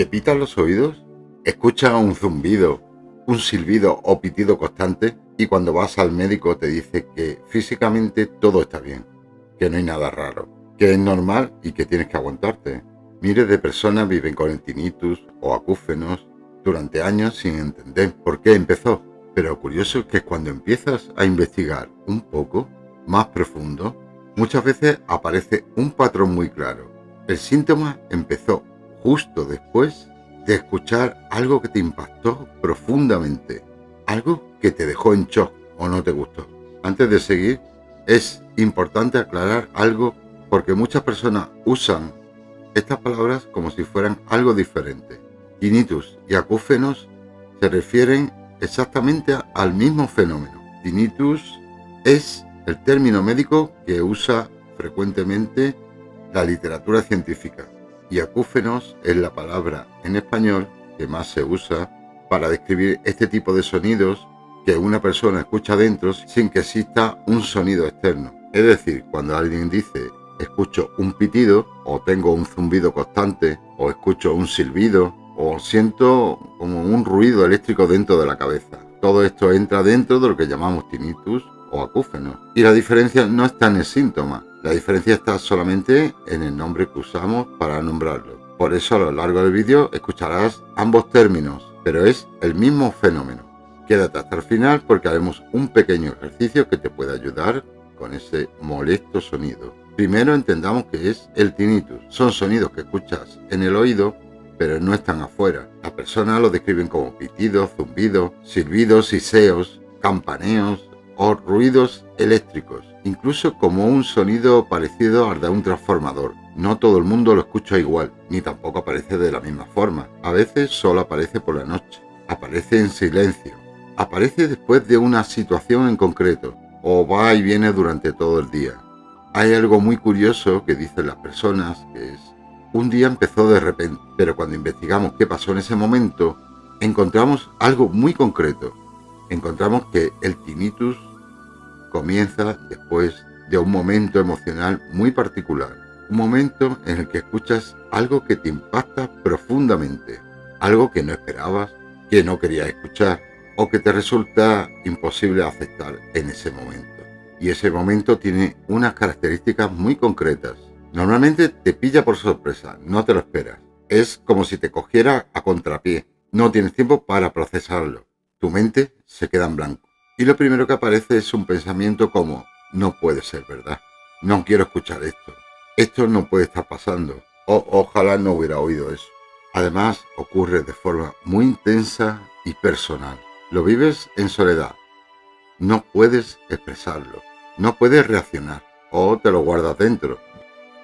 ¿Te pitan los oídos? ¿Escuchas un zumbido, un silbido o pitido constante y cuando vas al médico te dice que físicamente todo está bien, que no hay nada raro, que es normal y que tienes que aguantarte? Miles de personas viven con el tinnitus o acúfenos durante años sin entender por qué empezó. Pero lo curioso es que cuando empiezas a investigar un poco más profundo, muchas veces aparece un patrón muy claro. El síntoma empezó justo después de escuchar algo que te impactó profundamente, algo que te dejó en shock o no te gustó. Antes de seguir, es importante aclarar algo porque muchas personas usan estas palabras como si fueran algo diferente. Tinnitus y acúfenos se refieren exactamente al mismo fenómeno. Tinnitus es el término médico que usa frecuentemente la literatura científica y acúfenos es la palabra en español que más se usa para describir este tipo de sonidos que una persona escucha dentro sin que exista un sonido externo. Es decir, cuando alguien dice escucho un pitido o tengo un zumbido constante o escucho un silbido o siento como un ruido eléctrico dentro de la cabeza. Todo esto entra dentro de lo que llamamos tinnitus o acúfenos. Y la diferencia no está en el síntoma, la diferencia está solamente en el nombre que usamos para nombrarlo. Por eso a lo largo del vídeo escucharás ambos términos, pero es el mismo fenómeno. Quédate hasta el final porque haremos un pequeño ejercicio que te puede ayudar con ese molesto sonido. Primero entendamos qué es el tinnitus. Son sonidos que escuchas en el oído, pero no están afuera. Las personas lo describen como pitidos, zumbidos, silbidos, siseos, campaneos o ruidos eléctricos, incluso como un sonido parecido al de un transformador. No todo el mundo lo escucha igual, ni tampoco aparece de la misma forma. A veces solo aparece por la noche, aparece en silencio, aparece después de una situación en concreto, o va y viene durante todo el día. Hay algo muy curioso que dicen las personas, que es, un día empezó de repente, pero cuando investigamos qué pasó en ese momento, encontramos algo muy concreto. Encontramos que el tinnitus comienza después de un momento emocional muy particular, un momento en el que escuchas algo que te impacta profundamente, algo que no esperabas, que no querías escuchar o que te resulta imposible aceptar en ese momento. Y ese momento tiene unas características muy concretas. Normalmente te pilla por sorpresa, no te lo esperas. Es como si te cogiera a contrapié. No tienes tiempo para procesarlo. Tu mente se queda en blanco. Y lo primero que aparece es un pensamiento como, no puede ser verdad. No quiero escuchar esto. Esto no puede estar pasando. Ojalá no hubiera oído eso. Además, ocurre de forma muy intensa y personal. Lo vives en soledad. No puedes expresarlo. No puedes reaccionar. O te lo guardas dentro.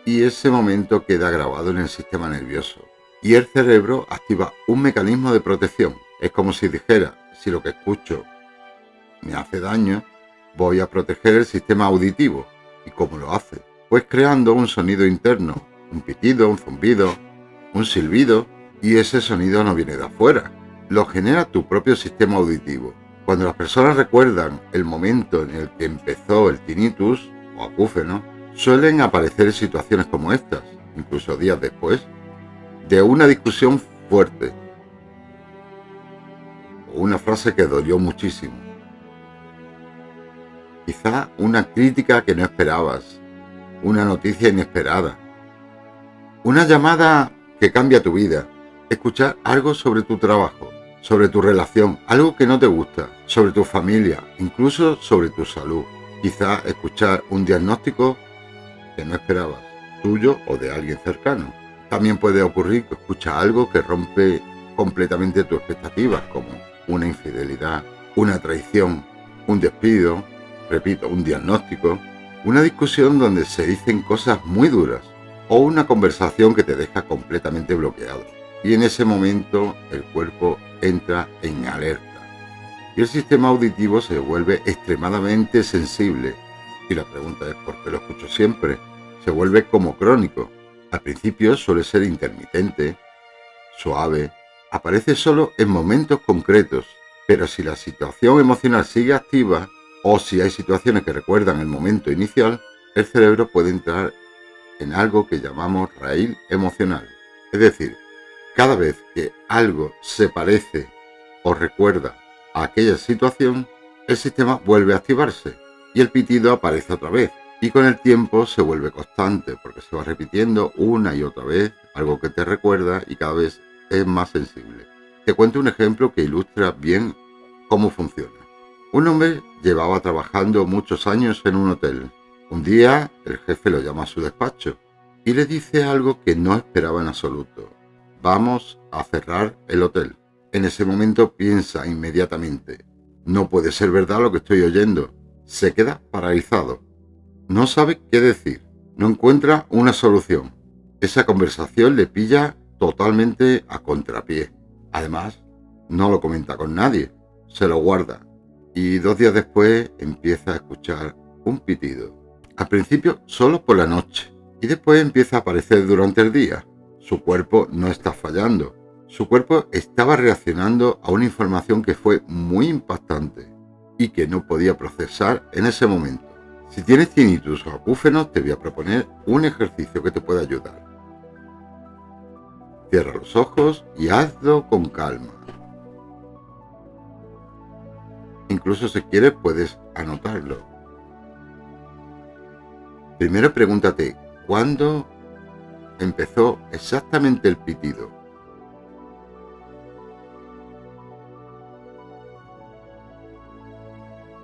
Y ese momento queda grabado en el sistema nervioso. Y el cerebro activa un mecanismo de protección. Es como si dijera, si lo que escucho me hace daño, voy a proteger el sistema auditivo. ¿Y cómo lo hace? Pues creando un sonido interno, un pitido, un zumbido, un silbido, y ese sonido no viene de afuera, lo genera tu propio sistema auditivo. Cuando las personas recuerdan el momento en el que empezó el tinnitus o acúfeno, suelen aparecer situaciones como estas, incluso días después, de una discusión fuerte o una frase que dolió muchísimo. Quizá una crítica que no esperabas, una noticia inesperada, una llamada que cambia tu vida, escuchar algo sobre tu trabajo, sobre tu relación, algo que no te gusta, sobre tu familia, incluso sobre tu salud. Quizá escuchar un diagnóstico que no esperabas, tuyo o de alguien cercano. También puede ocurrir que escuchas algo que rompe completamente tus expectativas, como una infidelidad, una traición, un despido, repito, un diagnóstico, una discusión donde se dicen cosas muy duras o una conversación que te deja completamente bloqueado. Y en ese momento el cuerpo entra en alerta y el sistema auditivo se vuelve extremadamente sensible. Y la pregunta es, ¿por qué lo escucho siempre? Se vuelve como crónico. Al principio suele ser intermitente, suave, aparece solo en momentos concretos, pero si la situación emocional sigue activa o si hay situaciones que recuerdan el momento inicial, el cerebro puede entrar en algo que llamamos raíz emocional. Es decir, Cada vez que algo se parece o recuerda a aquella situación, el sistema vuelve a activarse y el pitido aparece otra vez. Y con el tiempo se vuelve constante porque se va repitiendo una y otra vez algo que te recuerda y cada vez es más sensible. Te cuento un ejemplo que ilustra bien cómo funciona. Un hombre llevaba trabajando muchos años en un hotel. Un día el jefe lo llama a su despacho y le dice algo que no esperaba en absoluto. Vamos a cerrar el hotel. En ese momento piensa inmediatamente, no puede ser verdad lo que estoy oyendo. Se queda paralizado. No sabe qué decir. No encuentra una solución. Esa conversación le pilla totalmente a contrapié. Además, no lo comenta con nadie. Se lo guarda. Y 2 días después empieza a escuchar un pitido. Al principio solo por la noche. Y después empieza a aparecer durante el día. Su cuerpo no está fallando. Su cuerpo estaba reaccionando a una información que fue muy impactante y que no podía procesar en ese momento. Si tienes tinnitus o acúfenos, te voy a proponer un ejercicio que te puede ayudar. Cierra los ojos y hazlo con calma. Incluso si quieres puedes anotarlo. Primero pregúntate, ¿cuándo empezó exactamente el pitido?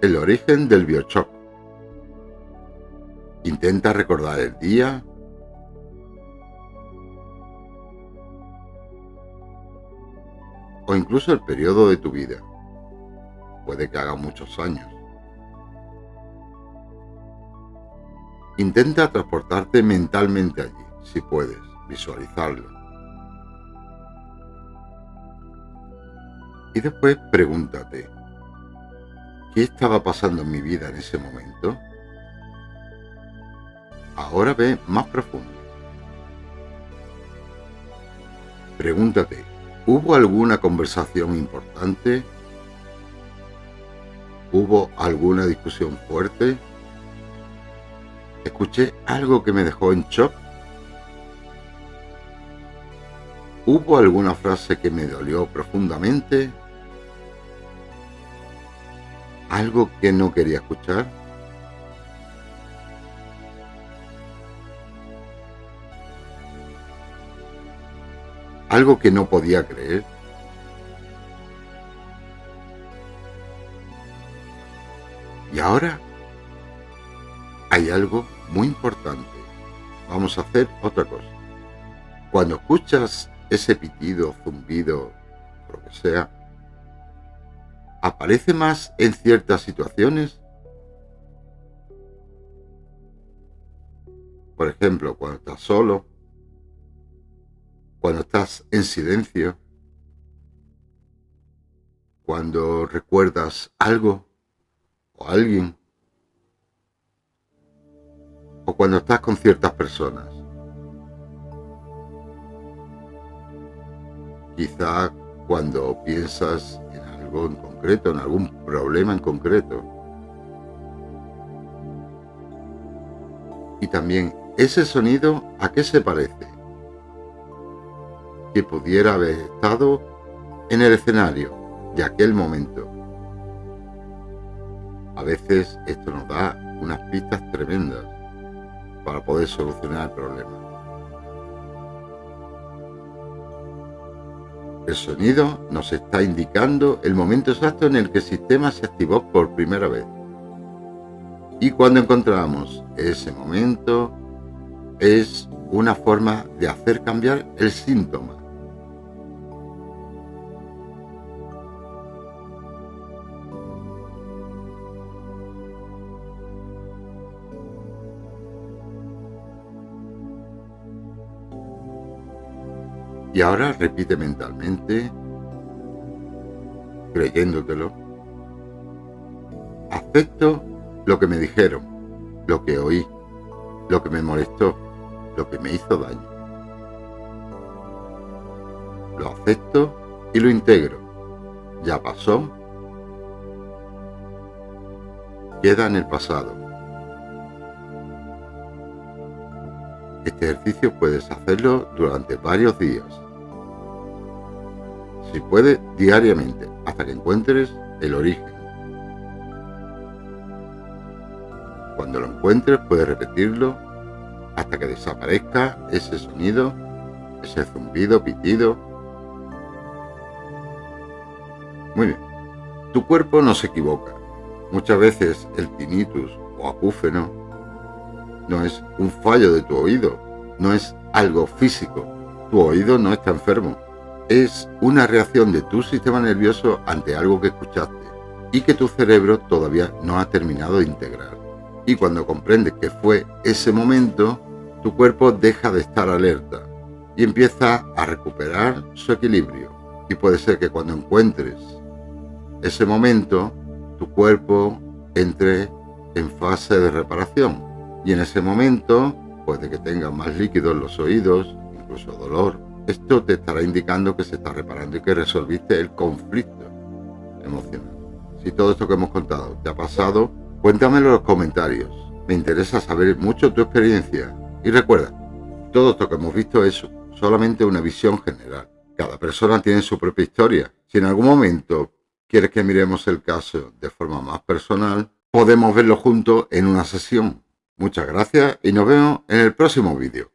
El origen del bioshock. Intenta recordar el día, o incluso el periodo de tu vida. Puede que haga muchos años. Intenta transportarte mentalmente allí, si puedes, visualizarlo. Y después pregúntate, ¿qué estaba pasando en mi vida en ese momento? Ahora ve más profundo. Pregúntate, ¿hubo alguna conversación importante? ¿Hubo alguna discusión fuerte? ¿Escuché algo que me dejó en shock? ¿Hubo alguna frase que me dolió profundamente? ¿Algo que no quería escuchar? ¿Algo que no podía creer? Y ahora hay algo muy importante. Vamos a hacer otra cosa. Cuando escuchas ese pitido, zumbido, lo que sea, ¿aparece más en ciertas situaciones? Por ejemplo, cuando estás solo, cuando estás en silencio, cuando recuerdas algo o alguien, o cuando estás con ciertas personas. Quizá cuando piensas en algo en concreto, en algún problema en concreto. Y también, ese sonido, ¿a qué se parece? Que pudiera haber estado en el escenario de aquel momento. A veces esto nos da unas pistas tremendas para poder solucionar el problema. El sonido nos está indicando el momento exacto en el que el sistema se activó por primera vez. Y cuando encontramos ese momento, es una forma de hacer cambiar el síntoma. Y ahora repite mentalmente, creyéndotelo, acepto lo que me dijeron, lo que oí, lo que me molestó, lo que me hizo daño. Lo acepto y lo integro. Ya pasó, queda en el pasado. Este ejercicio puedes hacerlo durante varios días. si puede, diariamente, hasta que encuentres el origen. Cuando lo encuentres, puedes repetirlo hasta que desaparezca ese sonido, ese zumbido, pitido. Muy bien. Tu cuerpo no se equivoca. Muchas veces el tinnitus o acúfeno no es un fallo de tu oído, no es algo físico. Tu oído no está enfermo. Es una reacción de tu sistema nervioso ante algo que escuchaste y que tu cerebro todavía no ha terminado de integrar. Y cuando comprendes que fue ese momento, tu cuerpo deja de estar alerta y empieza a recuperar su equilibrio. Y puede ser que cuando encuentres ese momento, tu cuerpo entre en fase de reparación. Y en ese momento puede que tengas más líquido en los oídos, incluso dolor. Esto te estará indicando que se está reparando y que resolviste el conflicto emocional. Si todo esto que hemos contado te ha pasado, cuéntamelo en los comentarios. Me interesa saber mucho tu experiencia. Y recuerda, todo esto que hemos visto es solamente una visión general. Cada persona tiene su propia historia. Si en algún momento quieres que miremos el caso de forma más personal, podemos verlo juntos en una sesión. Muchas gracias y nos vemos en el próximo vídeo.